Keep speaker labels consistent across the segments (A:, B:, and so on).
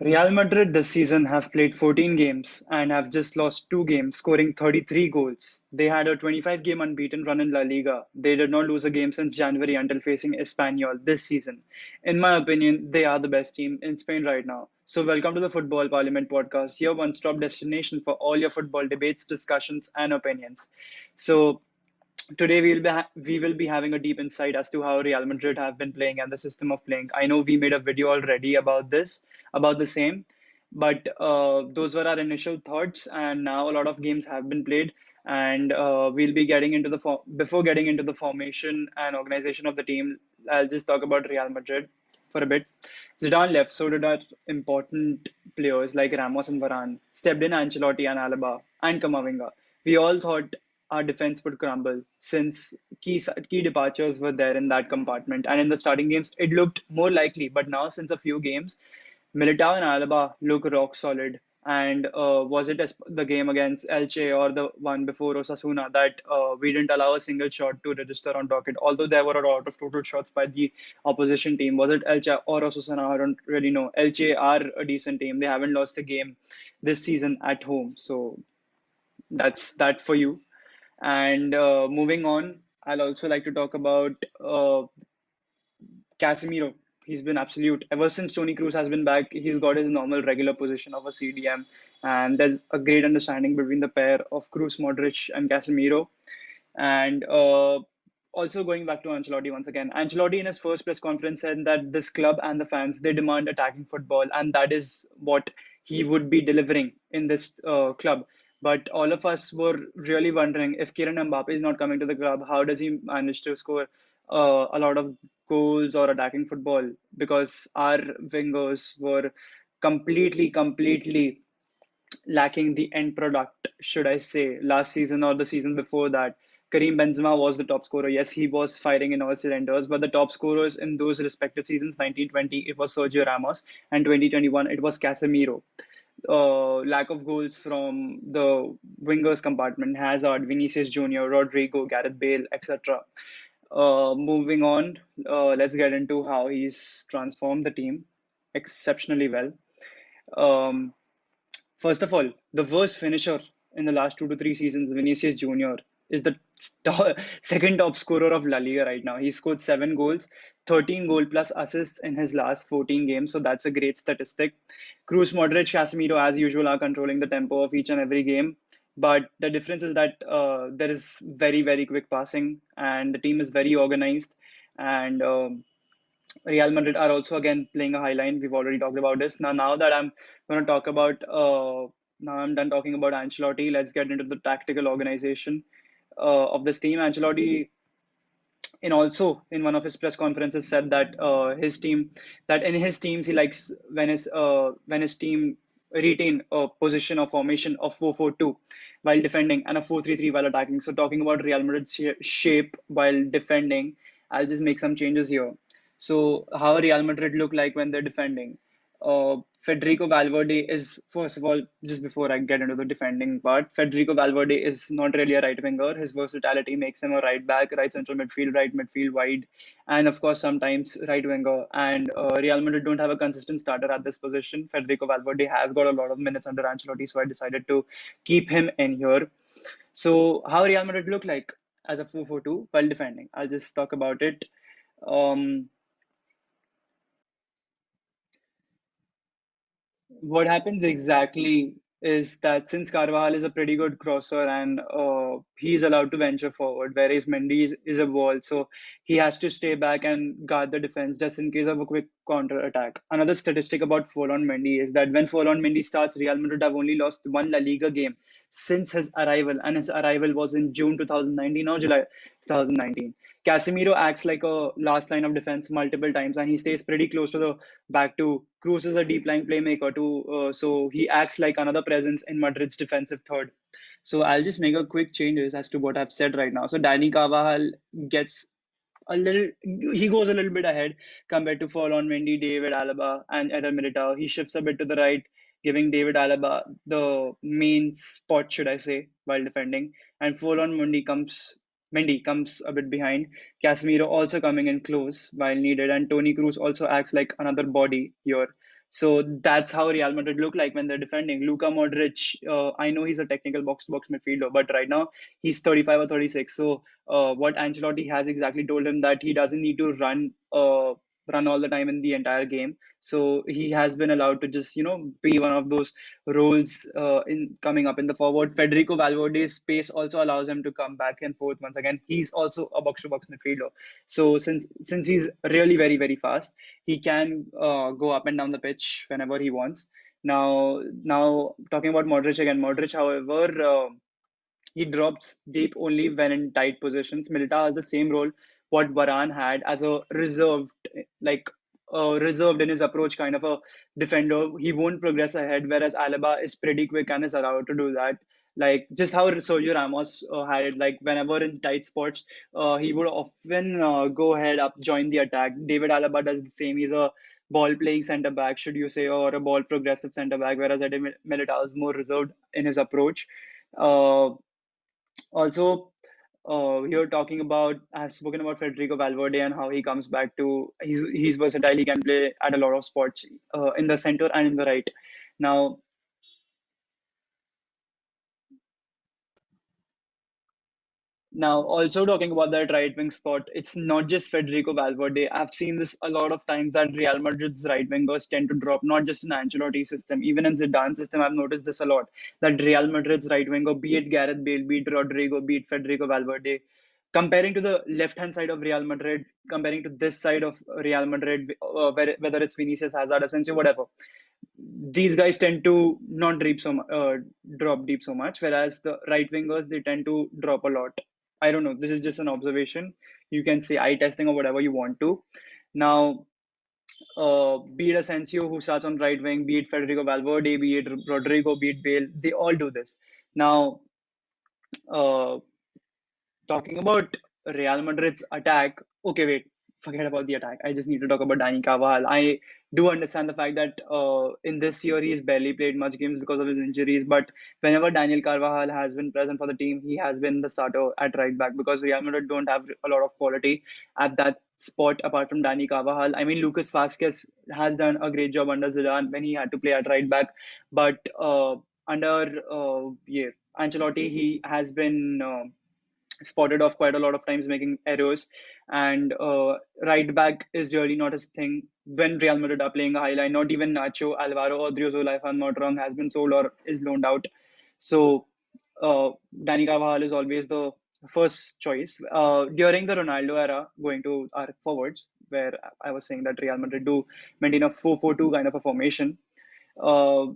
A: Real Madrid this season have played 14 games and have just lost two games, scoring 33 goals. They had a 25-game unbeaten run in La Liga. They did not lose a game since January until facing Espanyol this season. In my opinion, they are the best team in Spain right now. So, welcome to the Football Parliament podcast, your one stop destination for all your football debates, discussions, and opinions. So, today we will be having a deep insight as to how Real Madrid have been playing and the system of playing. I know we made a video already about about the same, but those were our initial thoughts, and now a lot of games have been played, and we'll be getting into before getting into the formation and organization of the team. I'll just talk about Real Madrid for a bit. Zidane left, so did our important players like Ramos and Varane. Stepped in Ancelotti and Alaba and Camavinga. We all thought our defense would crumble since key departures were there in that compartment. And in the starting games, it looked more likely. But now, since a few games, Militao and Alaba look rock solid. And was it the game against Elche or the one before Osasuna that we didn't allow a single shot to register on docket? Although there were a lot of total shots by the opposition team. Was it Elche or Osasuna? I don't really know. Elche are a decent team. They haven't lost a game this season at home. So that's that for you. And moving on, I'll also like to talk about Casemiro. He's been absolute ever since Toni Kroos has been back. He's got his normal regular position of a CDM, and there's a great understanding between the pair of Kroos, Modric, and Casemiro. And also going back to Ancelotti once again, Ancelotti in his first press conference said that this club and the fans they demand attacking football, and that is what he would be delivering in this club. But all of us were really wondering if Kylian Mbappe is not coming to the club, how does he manage to score a lot of goals or attacking football? Because our wingers were completely lacking the end product, should I say, last season or the season before that. Karim Benzema was the top scorer. Yes, he was firing in all cylinders, but the top scorers in those respective seasons, 1920, it was Sergio Ramos, and 2021, it was Casemiro. Lack of goals from the wingers compartment, Hazard, Vinicius Junior, Rodrigo, Gareth Bale, etc. Moving on, let's get into how he's transformed the team exceptionally well. Um, First of all, the worst finisher in the last 2 to 3 seasons, Vinicius Junior, is the second top scorer of La Liga right now. He scored 7 goals, 13 goal plus assists in his last 14 games. So that's a great statistic. Cruz, Modric, Casemiro, as usual, are controlling the tempo of each and every game. But the difference is that there is very quick passing, and the team is very organized. And Real Madrid are also again playing a high line. We've already talked about this. Now that I'm going to talk about, now I'm done talking about Ancelotti. Let's get into the tactical organization of this team. Ancelotti, in one of his press conferences, said that in his teams he likes when his team retain a position or formation of 4-4-2 while defending and a 4-3-3 while attacking. So talking about Real Madrid's shape while defending, I'll just make some changes here. So how Real Madrid look like when they're defending? Federico Valverde is, first of all, just before I get into the defending part, Federico Valverde is not really a right winger. His versatility makes him a right back, right central midfield, right midfield, wide, and of course sometimes right winger. And Real Madrid don't have a consistent starter at this position. Federico Valverde has got a lot of minutes under Ancelotti, so I decided to keep him in here. So how Real Madrid look like as a 4-4-2 while defending? I'll just talk about it. Um, What happens exactly is that since Carvajal is a pretty good crosser and he's allowed to venture forward, whereas Mendy is a wall, so he has to stay back and guard the defense just in case of a quick counter attack. Another statistic about Forlán Mendy is that when Forlán Mendy starts, Real Madrid have only lost one La Liga game since his arrival, and his arrival was in June 2019 or July 2019. Casemiro acts like a last line of defense multiple times, and he stays pretty close to the back to Cruz is a deep line playmaker too, so he acts like another presence in Madrid's defensive third. So I'll just make a quick changes as to what I've said right now. So Danny Carvajal gets he goes a little bit ahead compared to Forlán Mendy, David Alaba, and Eder Militao. He shifts a bit to the right, giving David Alaba the main spot, should I say, while defending. And Mendy comes a bit behind. Casemiro also coming in close while needed, and Toni Kroos also acts like another body here. So that's how Real Madrid look like when they're defending. Luka Modric, I know he's a technical box-to-box midfielder, but right now he's 35 or 36. So what Ancelotti has exactly told him that he doesn't need to run all the time in the entire game. So he has been allowed to just be one of those roles in coming up in the forward. Federico Valverde's pace also allows him to come back and forth once again. He's also a box-to-box midfielder. So since he's really very fast, he can go up and down the pitch whenever he wants. Now talking about Modric again. Modric, however, he drops deep only when in tight positions. Milita has the same role what Varane had as a like reserved in his approach kind of a defender. He won't progress ahead, whereas Alaba is pretty quick and is allowed to do that. Like just how Sergio Ramos had it, like whenever in tight spots, he would often go ahead up, join the attack. David Alaba does the same. He's a ball playing centre back, should you say, or a ball progressive centre back, whereas Eddie Militao is more reserved in his approach. Uh, Also, you're talking about, I've spoken about Federico Valverde and how he comes back to, he's versatile. He can play at a lot of spots in the center and in the right. Now, Now, also talking about that right wing spot, it's not just Federico Valverde. I've seen this a lot of times that Real Madrid's right wingers tend to drop, not just in Ancelotti system, even in Zidane's system. I've noticed this a lot. That Real Madrid's right winger, be it Gareth Bale, be it Rodrigo, be it Federico Valverde, comparing to the left hand side of Real Madrid, comparing to this side of Real Madrid, whether it's Vinicius, Hazard, Asensio, whatever, these guys tend to not drop deep so much, whereas the right wingers they tend to drop a lot. I don't know. This is just an observation. You can say eye testing or whatever you want to. Now, be it Asensio who starts on right wing, be it Federico Valverde, be it Rodrigo, be it Bale, they all do this. Now, uh, talking about Real Madrid's attack, okay, wait, forget about the attack. I just need to talk about Dani Carvajal. I do understand the fact that in this year he's barely played much games because of his injuries, but whenever Daniel Carvajal has been present for the team, he has been the starter at right back because Real Madrid don't have a lot of quality at that spot apart from Dani Carvajal. I mean, Lucas Vasquez has done a great job under Zidane when he had to play at right back, but under Ancelotti, he has been spotted off quite a lot of times making errors, and right back is really not his thing when Real Madrid are playing a high line. Not even Nacho, Alvaro, or Odriozola, if I'm not wrong, has been sold or is loaned out. So uh, Dani Carvajal is always the first choice. During the Ronaldo era, going to our forwards, where I was saying that Real Madrid do maintain a 4-4-2 kind of a formation. uh,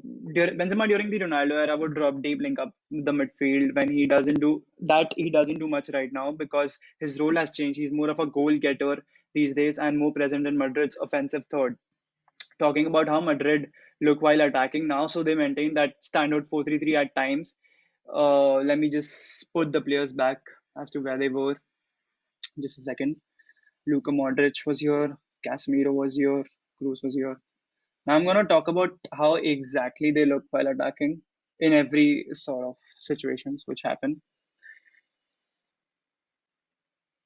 A: Benzema during the Ronaldo era would drop deep, link up the midfield when he doesn't do that. He doesn't do much right now because his role has changed. He's more of a goal getter these days and more present in Madrid's offensive third. Talking about how Madrid look while attacking now, so they maintain that standard 4-3-3 at times. Let me just put the players back as to where they were. Just a second. Luka Modric was here, Casemiro was here, Cruz was here. Now I'm going to talk about how exactly they look while attacking in every sort of situations which happen.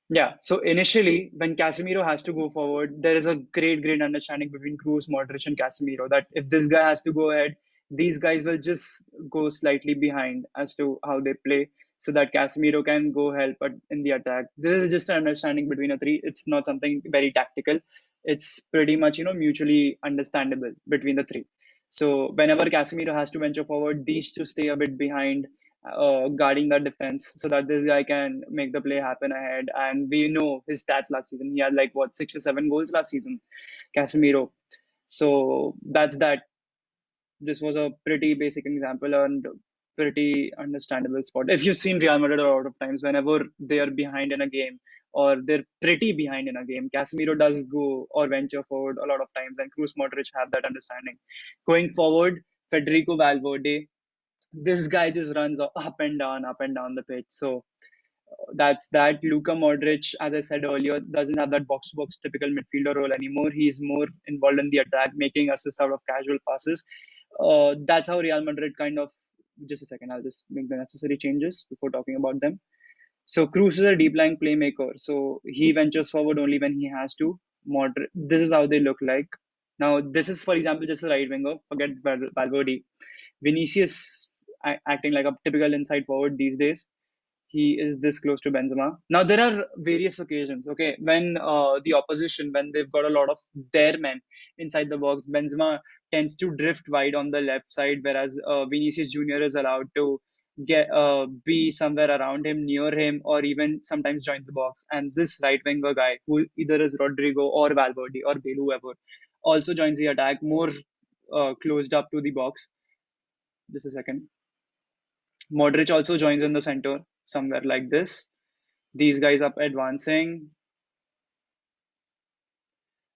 A: Yeah, so initially, when Casemiro has to go forward, there is a great understanding between Cruz, Modric, and Casemiro that if this guy has to go ahead, these guys will just go slightly behind as to how they play so that Casemiro can go help in the attack. This is just an understanding between the three. It's not something very tactical. It's pretty much, mutually understandable between the three. So whenever Casemiro has to venture forward, these two stay a bit behind guarding the defense so that this guy can make the play happen ahead. And we know his stats last season. He had like what 6 or 7 goals last season, Casemiro. So that's that. This was a pretty basic example and pretty understandable spot. If you've seen Real Madrid a lot of times, whenever they are behind in a game or they're pretty behind in a game, Casemiro does go or venture forward a lot of times, and Cruz Modric have that understanding. Going forward, Federico Valverde, this guy just runs up and down the pitch. So that's that. Luka Modric, as I said earlier, doesn't have that box to box typical midfielder role anymore. He's more involved in the attack, making assists out of casual passes. That's how Real Madrid kind of. Just a second, I'll just make the necessary changes before talking about them. So Cruz is a deep lying playmaker. So he ventures forward only when he has to. This is how they look like. Now, this is, for example, just a right winger. Forget Valverde. Vinicius acting like a typical inside forward these days. He is this close to Benzema. Now, there are various occasions, okay, when the opposition, when they've got a lot of their men inside the box, Benzema tends to drift wide on the left side, whereas Vinicius Jr. is allowed to be somewhere around him, near him, or even sometimes join the box. And this right winger guy, who either is Rodrigo or Valverde or Bale, whoever, also joins the attack more closed up to the box. Just a second. Modric also joins in the center somewhere like this. These guys up advancing.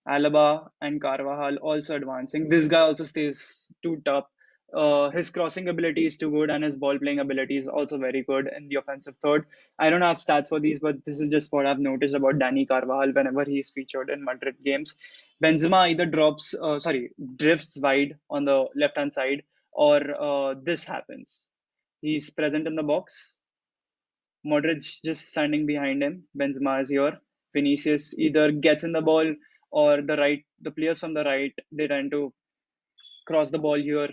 A: Alaba and Carvajal also advancing. This guy also stays too tough. His crossing ability is too good, and his ball playing ability is also very good in the offensive third. I don't have stats for these, but this is just what I've noticed about Danny Carvajal whenever he's featured in Madrid games. Benzema either drifts wide on the left hand side, or this happens. He's present in the box. Modric just standing behind him. Benzema is here. Vinicius either gets in the ball, or the players from the right, they tend to cross the ball here,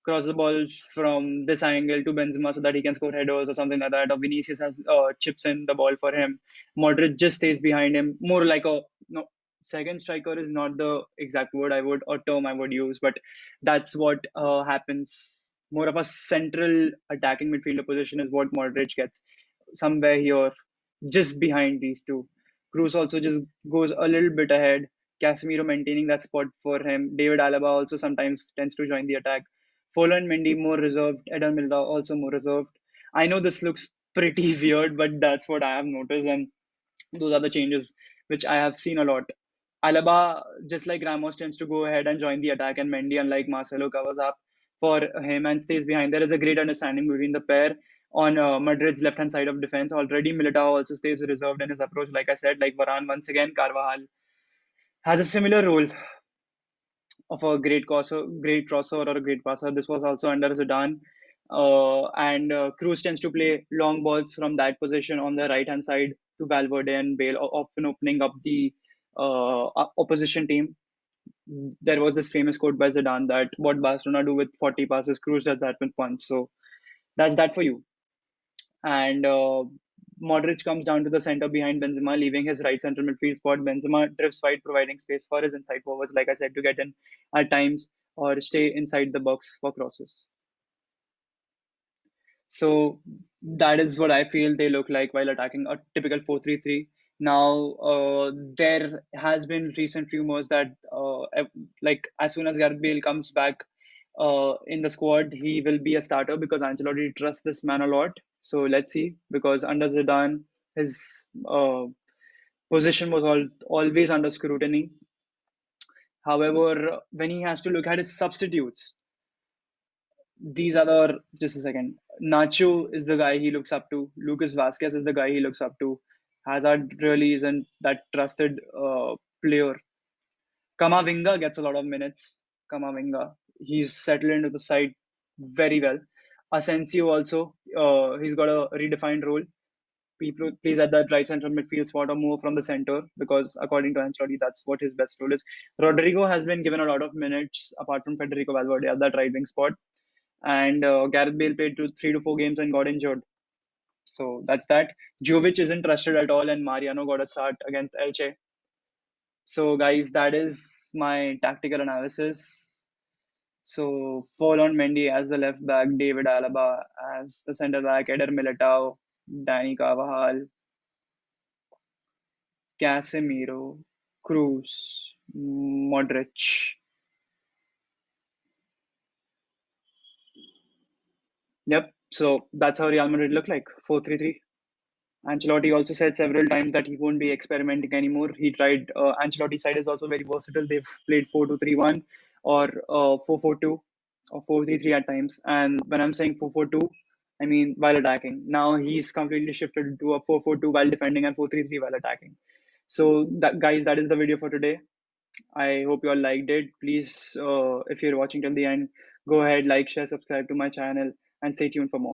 A: cross the ball from this angle to Benzema so that he can score headers or something like that. Or Vinicius has chips in the ball for him. Modric just stays behind him, more like a no second striker is not the exact word I would or term I would use, but that's what happens. More of a central attacking midfielder position is what Modric gets somewhere here, just behind these two. Cruz also just goes a little bit ahead. Casemiro maintaining that spot for him. David Alaba also sometimes tends to join the attack. Folo and Mendy more reserved. Eder Militao also more reserved. I know this looks pretty weird, but that's what I have noticed, and those are the changes which I have seen a lot. Alaba, just like Ramos, tends to go ahead and join the attack, and Mendy, unlike Marcelo, covers up for him and stays behind. There is a great understanding between the pair on Madrid's left hand side of defense. Already, Militao also stays reserved in his approach. Like I said, like Varane, once again, Carvajal has a similar role of a great crosser or a great passer. This was also under Zidane. And Cruz tends to play long balls from that position on the right hand side to Valverde and Bale, often opening up the opposition team. There was this famous quote by Zidane that what Barcelona do with 40 passes, Cruz does that with one. So that's that for you. And Modric comes down to the center behind Benzema, leaving his right central midfield spot. Benzema drifts wide, providing space for his inside forwards, like I said, to get in at times or stay inside the box for crosses. So that is what I feel they look like while attacking a typical 4-3-3. Now, there has been recent rumors that, like, as soon as Gareth Bale comes back in the squad, he will be a starter because Ancelotti trusts this man a lot. So let's see, because under Zidane, his position was always under scrutiny. However, when he has to look at his substitutes, these are the just a second. Nacho is the guy he looks up to. Lucas Vasquez is the guy he looks up to. Hazard really isn't that trusted player. Kamavinga gets a lot of minutes. Kamavinga, he's settled into the side very well. Asensio also, he's got a redefined role. He plays at that right central midfield spot or more from the center because according to Ancelotti, that's what his best role is. Rodrigo has been given a lot of minutes apart from Federico Valverde at that right wing spot, and Gareth Bale played 3 to 4 games and got injured. So that's that. Jovic isn't trusted at all, and Mariano got a start against Elche. So, guys, that is my tactical analysis. So, fall on Mendy as the left back, David Alaba as the centre back, Eder Militao, Danny Carvajal, Casemiro, Cruz, Modric. Yep. So that's how Real Madrid look like 4-3-3. Ancelotti also said several times that he won't be experimenting anymore. He tried. Ancelotti's side is also very versatile. They've played 4-2-3-1 or 4-4-2 or 4-3-3 at times. And when I'm saying 4-4-2, I mean while attacking. Now he's completely shifted to a 4-4-2 while defending and 4-3-3 while attacking. So that guys, that is the video for today. I hope you all liked it. Please, if you're watching till the end, go ahead, like, share, subscribe to my channel, and stay tuned for more.